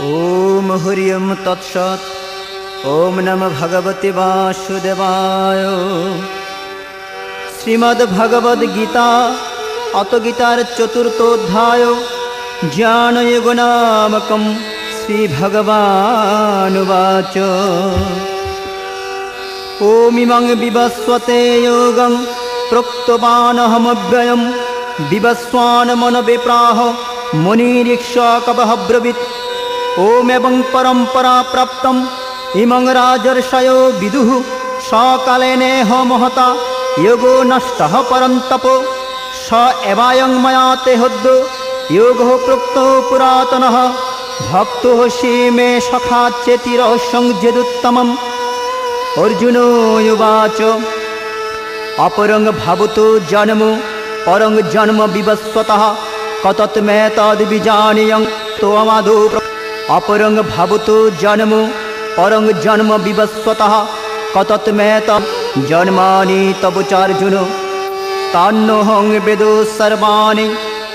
ओम हरिओम तत्सत्। ओम नमः भगवते वासुदेवाय। श्रीमद्भगवद्गीता अथ गीतार चतुर्थोऽध्याय ज्ञानयोगनामकं श्रीभगवानुवाच। ओमिमं विवस्वते योगं प्रोक्तवानहमव्ययं विवस्वान्मनविप्राह मुनिरीक्षकः ब्रवीत्। ओमेवं परम्परा प्राप्तम् इमं राजर्षयो विदुः सकालेनेह महता योगो नष्टः परन्तपो स एवायं मया ते हद्यो योगः प्रोक्तो पुरातनः भक्तोऽसि मे सखा चेति रहस्यं यदुत्तमम्। अर्जुन उवाच अपरं भवतो जन्म परं जन्म विवस्वतः कतत्मेतद्विजानीयं त्वमादौ। अपरं भवतो जन्म परं जन्म विवस्वतः कतत्मेतज्जन्मानि तव चार्जुन। तान्नोऽहं वेदो सर्वाणि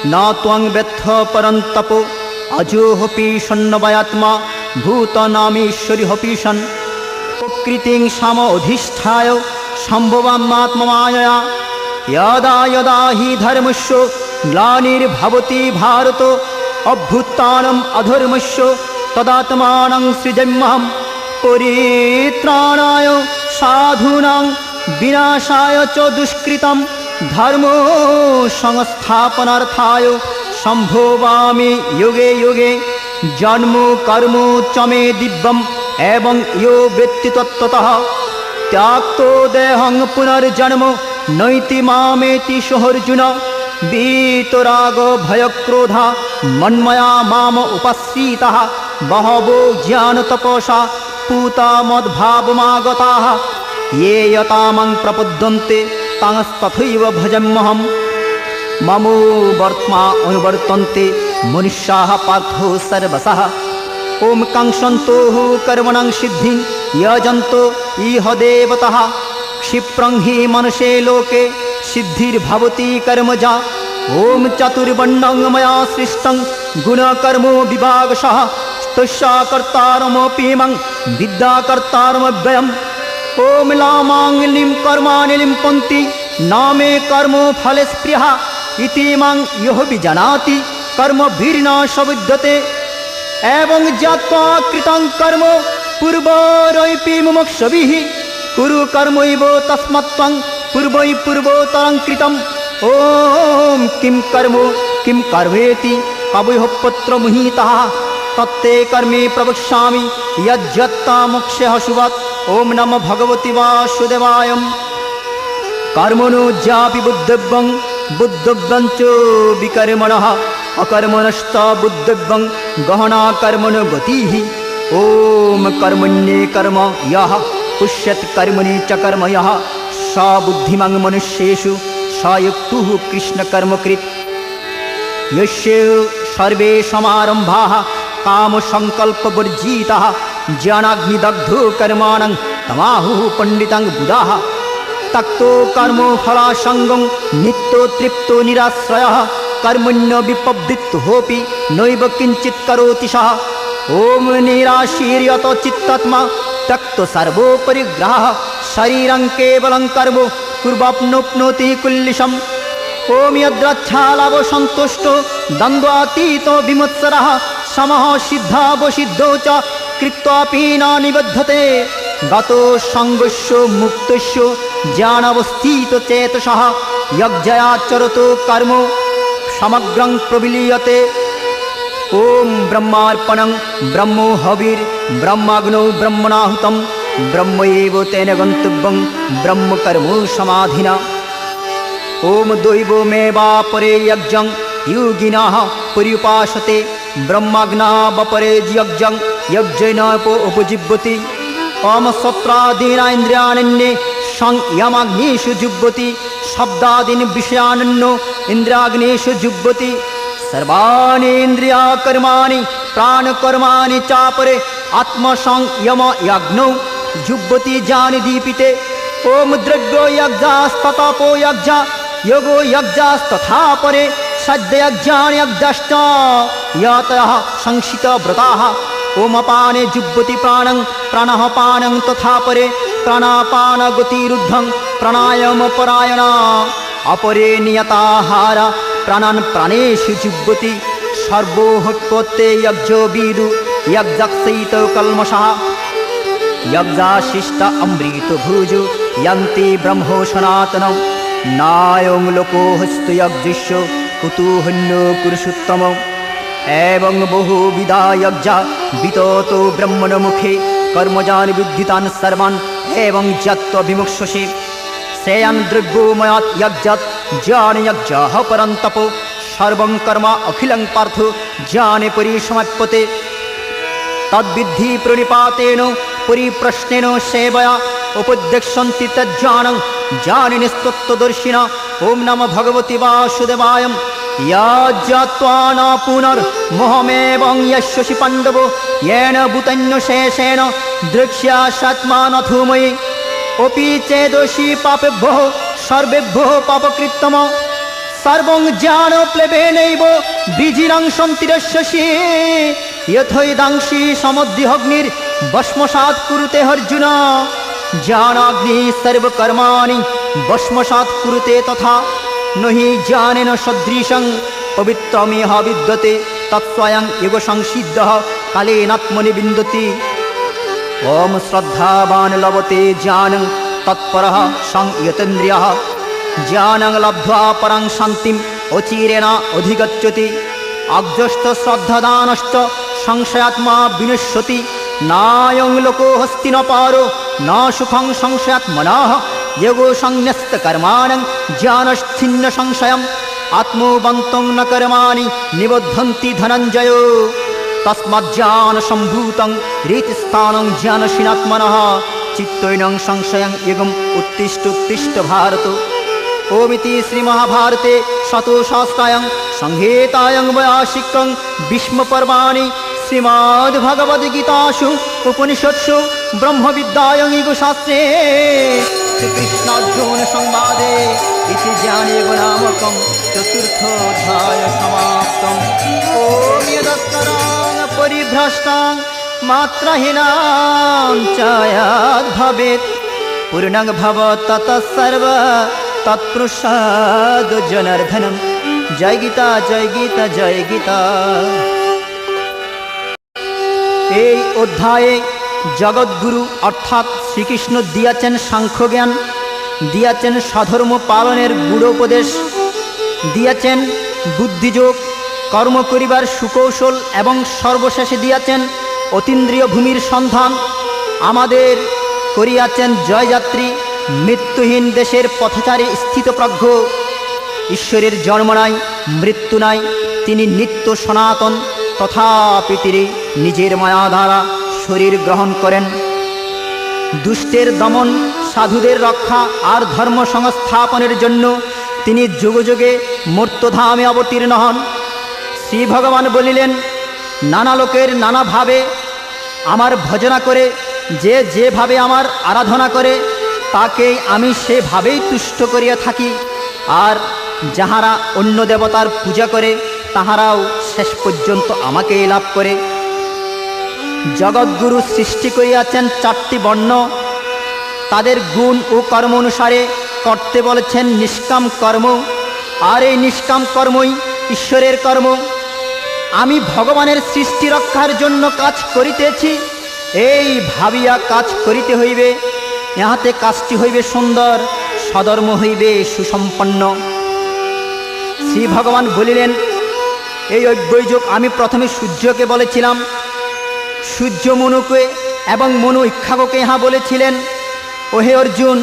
न त्वं वेत्थ परन्तपो अजोऽपि सन्नवयात्मा भूतानामीश्वरोऽपि सन्। प्रकृतिं समधिष्ठाय सम्भवामात्ममायया यदा यदा हि धर्मस्य ग्लानिर्भवति भारत अभ्युत्थानम् अधर्मस्य तदात्मानं सृजाम्यहं। परित्राणाय साधूनां विनाशाय च दुष्कृतं धर्म संस्थापनार्थाय सम्भवामि युगे युगे। जन्म कर्म च मे दिव्यम् एवं यो वेत्ति तत्त्वतः त्याक्तो देहं पुनर्जन्म नैति मामेति सोऽर्जुन। वीतराग भयक्रोधा मन्मया माम उपाश्रिताः बहवो ज्ञानतपसा पूता मद्भावमागताः। ये यतामं प्रपद्यन्ते तांस्तथैव भजाम्यहम्। ममो वर्त्मा अनुवर्तन्ते मनुष्याः पार्थो सर्वशः। ओम कांक्षन्तो कर्मणां सिद्धिं यजन्तो इह देवतः। क्षिप्रं हि मनुष्ये लोके सिद्धिर्भवति कर्मजा। ओम चतुर्वर्णं मया सृष्टं गुणकर्मो विभागशः। तस्या कर्तारमपीमं विद्याकर्तारमव्ययम्। ओम लामां लिं कर्माणि लिम्पन्ति न मे कर्मफले स्पृहा इति मां यः विजानाति कर्मभिर्न स विद्यते। एवं ज्ञात्वा कृतं कर्म पूर्वरपि मुमुक्षुभिः कुरु कर्मैव तस्मात् त्वं पूर्वै पूर्वोत्तरं कृतम्। ॐ किं कर्म किं कर्मेति कवयः पुत्रमुहितः तत्ते कर्मे प्रवक्ष्यामि यज्जत्ता मोक्षः शुभात्। ॐ नमो भगवते वासुदेवाय। कर्मणो ज्यापि बुद्धव्यं बुद्धव्यं च विकर्मणः अकर्मणश्च बुद्धव्यं गहना कर्मणो गतिः। ॐ कर्मण्ये कर्म यः पुष्यत् कर्मणि च कर्म यः स बुद्धिमान् मनुष्येषु स युक्तः कृष्णकर्मकृत्। यस्य सर्वे समारम्भाः कामसङ्कल्पवर्जिताः ज्ञानाग्निदग्धो कर्माणं तमाहुः पण्डिताः बुधाः। त्यक्तो कर्मफलासङ्गं नित्यो तृप्तो निराश्रयः कर्मण्य विपद्धितोऽपि नैव किञ्चित् करोति सः। ॐ निराशीर्यत चित्तात्मा त्यक्तो सर्वोपरिग्रहः शरीरं केवलं कर्म कुर्वाप्नोप्नोति कुल्लिशम्। ॐ यद्रच्छालाभो सन्तुष्टो द्वन्द्वातीतो विमुत्सरः समः सिद्धावसिद्धौ च कृत्वापि न निबध्यते। गतो सङ्गस्य मुक्तस्य ज्ञानावस्थितचेतसः यज्ञयाचरतो कर्म समग्रं प्रविलीयते। ॐ ब्रह्मार्पणं ब्रह्मो हविर्ब्रह्माग्नौ ब्रह्मणाहुतं ब्रह्मैव तेन गन्तव्यं ब्रह्मकर्म समाधिना। ॐ दैवमेवापरे यज्ञं योगिनः पर्युपासते ब्रह्माग्नावपरे यज्ञं यज्ञेन उपजीव्यति। ॐ सत्रादीना इन्द्रियाण्यन्ये संयमाग्निषु जुह्वति शब्दादीन् विषयान्नो इन्द्रियाग्निषु जुह्वति। सर्वाणि इन्द्रियकर्माणि प्राणकर्माणि चापरे आत्मसंयमयज्ञौ जुह्वति ज्ञानि दीपिते। ॐ द्रव्यो यज्ञास्ततपो यज्ञ योगो यज्ञास्तथा परे सद्यज्ञान्यज्ञश्च यतः संशितव्रताः ओम अपाने जुह्वति प्राणं प्राणः पानं तथा परे प्राणापान गतिरुद्धं प्राणायाम परायणा अपरे नियताहार प्राणान् प्राणेषु जुह्वति सर्वोत्पत्ते यज्ञो विदु यज्ञक्षयित कल्मषः यज्ञाशिष्ट अमृत भुजु यन्ति ब्रह्मो सनातनं नायं लोकोऽस्तु यज्ञस्य कुतूहन्यो पुरुषोत्तमम् एवं बहुविधा यज्ञा विततो ब्रह्मण मुखे कर्मजान् विद्युतान् सर्वान् एवं यत्त्वभिमुक्षसे श्रेयान् द्रव्योमयात् यज्ञात् ज्ञान यज्ञः परन्तपो सर्वं कर्म अखिलं पार्थ ज्ञाने परिसमाप्यते तद्विद्धि प्रणिपातेन परिप्रश्नेन सेवया उपदेक्षन्ति तज्ज्ञानं ज्ञानिनस्तत्त्वदर्शिना ॐ नमो भगवति वासुदेवाय यज्ञात्वा न पुनर्मोहमेवं यस्यसि पाण्डवो येन भूतन्यशेषेण द्रक्ष्यास्यात्मानथो मयि अपि चेदसि पापेभ्यः सर्वेभ्यः पापकृत्तम सर्वं ज्ञानप्लवेनैव बीजिनं सन्तिरस्यसि यथैदांसि समुद्धिरग्निर्भस्मसात् कुरुते अर्जुन ज्ञानाग्निः सर्वकर्माणि भस्मसात् कुरुते तथा न हि ज्ञानेन सदृशं पवित्रमिह विद्यते तत्स्वयं योगसंसिद्धः कालेनात्मनि विन्दति ॐ श्रद्धावान् लभते ज्ञानं तत्परः संयतेन्द्रियः ज्ञानं लब्ध्वा परं शान्तिम् अचिरेण अधिगच्छति अग्धश्च श्रद्धादानश्च संशयात्मा विनश्यति नायं लोकोऽस्ति न पारो न सुखं संशयात्मनः योगो संन्यस्तकर्माणं ज्ञानश्छिन्न संशयम् आत्मवन्तं न कर्माणि निबद्धन्ति धनञ्जय तस्माज्ज्ञानसम्भूतं रीतिस्थानं ज्ञानशीनात्मनः चित्तैनं संशयं युगम् उत्तिष्ठ भारत ओमिति श्रीमहाभारते शतोशास्त्रायां संहितायां वैयासिकं भीष्मपर्वाणि श्रीमद्भगवद्गीतासु उपनिषत्सु ब्रह्मविद्यायां योगशास्त्रे श्रीकृष्णार्जुनसंवादे इति ज्ञानयोगनामकं चतुर्थोऽध्यायः समाप्तम् ॐ यदस्करां परिभ्रष्टां मात्रहीनां च यद्भवेत् पूर्णं भवत् ततः सर्व तत्पुरुषाद् जनार्दनं जय गीता जय गीता जय गीता। এই অধ্যায়ে জগৎগুরু অর্থাৎ শ্রীকৃষ্ণ দিয়াছেন সাংখ্যজ্ঞান, দিয়াছেন স্বধর্ম পালনের গূঢ়োপদেশ, দিয়াছেন বুদ্ধিযোগ, কর্ম করিবার সুকৌশল এবং সর্বশেষে দিয়াছেন অতীন্দ্রিয় ভূমির সন্ধান। আমাদের করিয়াছেন জয়যাত্রী, মৃত্যুহীন দেশের পথচারী স্থিতপ্রজ্ঞ। ঈশ্বরের জন্ম নাই, মৃত্যু নাই, তিনি নিত্য সনাতন। তথাপি তিনি নিজের মায়া দ্বারা শরীর গ্রহণ করেন। দুষ্টের দমন, সাধুদের রক্ষা আর ধর্ম সংস্থাপনের জন্য তিনি যুগে যুগে মর্ত্যধামে অবতীর্ণ হন। শ্রী ভগবান বলিলেন, নানা লোকের নানাভাবে আমার ভজনা করে যে যেভাবে আমার আরাধনা করে তাকে আমি সেভাবেই তুষ্ট করিয়া থাকি, আর যাহারা অন্য দেবতার পূজা করে তাহারাও শেষ পর্যন্ত আমাকেই লাভ করে। জগৎগুরু সৃষ্টি করিয়াছেন 4টি বর্ণ, তাদের গুণ ও কর্ম অনুসারে করতে বলেছেন নিষ্কাম কর্ম, আর এই নিষ্কাম কর্মই ঈশ্বরের কর্ম। আমি ভগবানের সৃষ্টি রক্ষার জন্য কাজ করিতেছি, এই ভাবিয়া কাজ করিতে হইবে। ইহাতে কাজটি হইবে সুন্দর, সধর্ম হইবে সুসম্পন্ন। শ্রী ভগবান বলিলেন, এই অব্যয়যোগ আমি প্রথমে সূর্যকে বলেছিলাম, সূর্য মনুকে এবং মনু ইক্ষাকে ইহা বলেছিলেন, ওহে অর্জুন,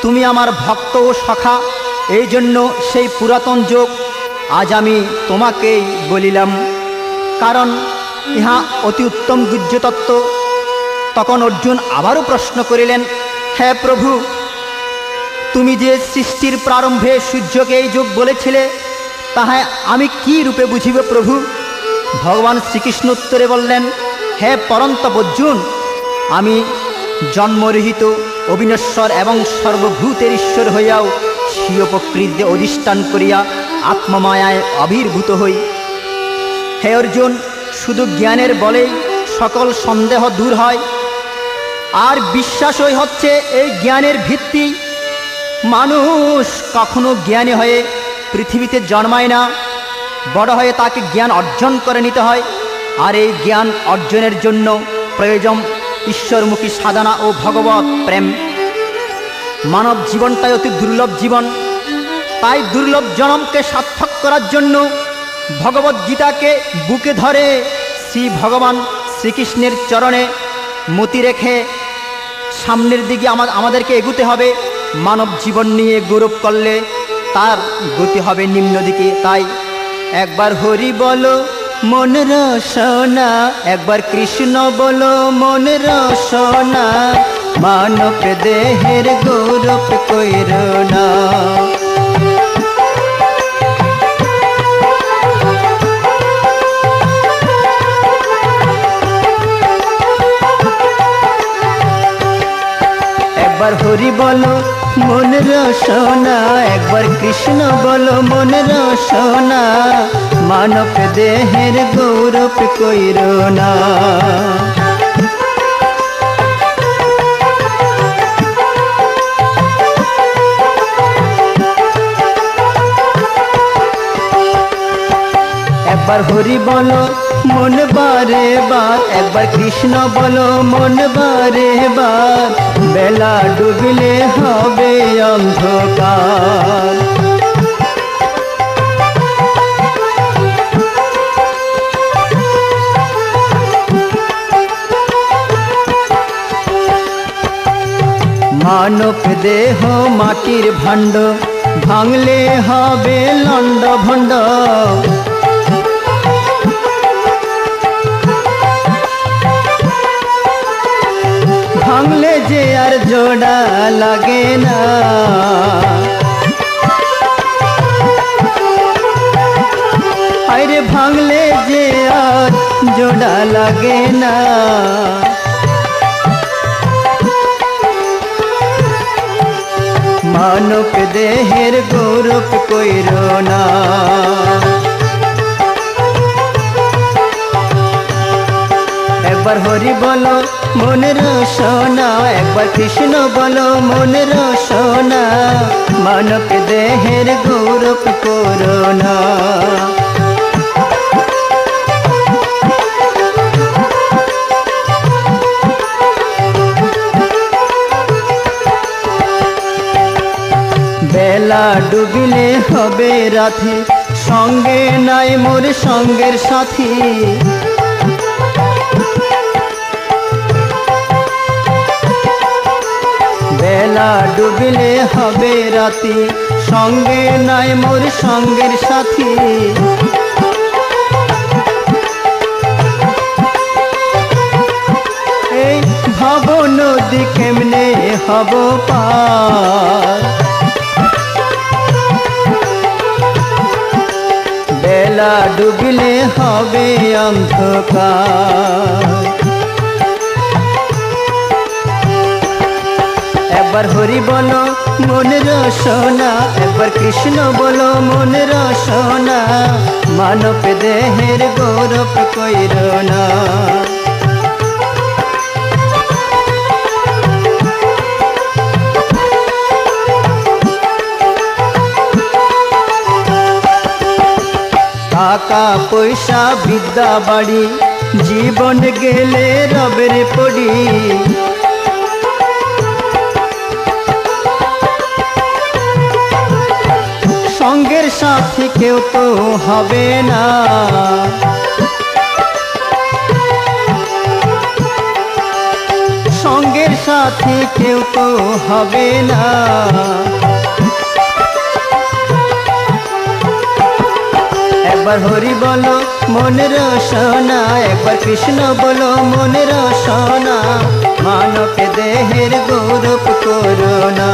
তুমি আমার ভক্ত ও সখা, এই জন্য সেই পুরাতন যোগ আজ আমি তোমাকেই বলিলাম, কারণ ইহা অতি উত্তম গুহ্যতত্ত্ব। তখন অর্জুন আবারও প্রশ্ন করিলেন, হে প্রভু, তুমি যে সৃষ্টির প্রারম্ভে সূর্যকে এই যোগ বলেছিলে, তাহা আমি কি রূপে বুঝিব প্রভু? ভগবান শ্রীকৃষ্ণ উত্তরে বললেন, হে পরন্তপ অর্জুন, আমি জন্মরহিত, অবিনশ্বর এবং সর্বভূতের ঈশ্বর হইয়াও স্বীয় প্রকৃতিতে অধিষ্ঠান করিয়া আত্মমায়ায় আবির্ভূত হই। হে অর্জুন, শুধু জ্ঞানের বলেই সকল সন্দেহ দূর হয়। আর বিশ্বাসই হচ্ছে এই জ্ঞানের ভিত্তি। মানুষ কখনো জ্ঞানী হয়ে পৃথিবীতে জন্মায় না, বড় হয়ে তাকে জ্ঞান অর্জন করে নিতে হয়। আর এই জ্ঞান অর্জনের জন্য প্রয়োজন ঈশ্বরমুখী সাধনা ও ভগবত প্রেম। মানব জীবনটাই অতি দুর্লভ জীবন, তাই দুর্লভ জন্মকে সার্থক করার জন্য ভগবত গীতাকে বুকে ধরে শ্রী ভগবান শ্রীকৃষ্ণের চরণে মতি রেখে সামনের দিকে আমাদেরকে এগুতে হবে। মানব জীবন নিয়ে গৌরব করলে তার গতি হবে নিম্ন দিকে। তাই একবার হরি বলো মন রসনা, একবার কৃষ্ণ বলো মন রসনা, মানব দেহের গৌরব কইর না। একবার হরি বলো মন রসনা, একবার কৃষ্ণ বলো মন রসনা, মানব দেহের গৌরব কইর না। একবার হরি বলো মন বারে বার, একবার কৃষ্ণ বলো মন বারে বার, বেলা ডুবিলে হবে অন্ধকার। মানব দেহ মাটির ভাণ্ড, ভাঙলে হবে লন্ড ভণ্ড। ভাঙলে যে আর জোড়া লাগে না, আরে ভাঙলে যে আর জোড়া লাগে না। মানব দেহের গৌরব কইর না। একবার হরি বলো মন রসনা, একবার কৃষ্ণ বলো মন রসনা, মানব দেহের গৌরব কইর না। বেলা ডুবিলে হবে রাতে, সঙ্গে নাই মোর সঙ্গের সাথী। বেলা ডুবিলে হবে রাতি, সঙ্গে নাই মোর সঙ্গের সাথী। এই ভব নদী কেমনে হব পার, বেলা ডুবিলে হবে অন্ধকার। একবার হরি বলো মন রসনা, একবার কৃষ্ণ বলো মন রসনা, মানব দেহের গৌরব কইর না। টাকা পয়সা বিদ্যা বাড়ি, জীবন গেলে রবের পড়ি। সঙ্গের সাথে কেউ তো হবে না, সঙ্গের সাথে কেউ তো হবে না। একবার হরি বলো মন রসনা, একবার কৃষ্ণ বলো মন রসনা, মানব দেহের গৌরব কইর না।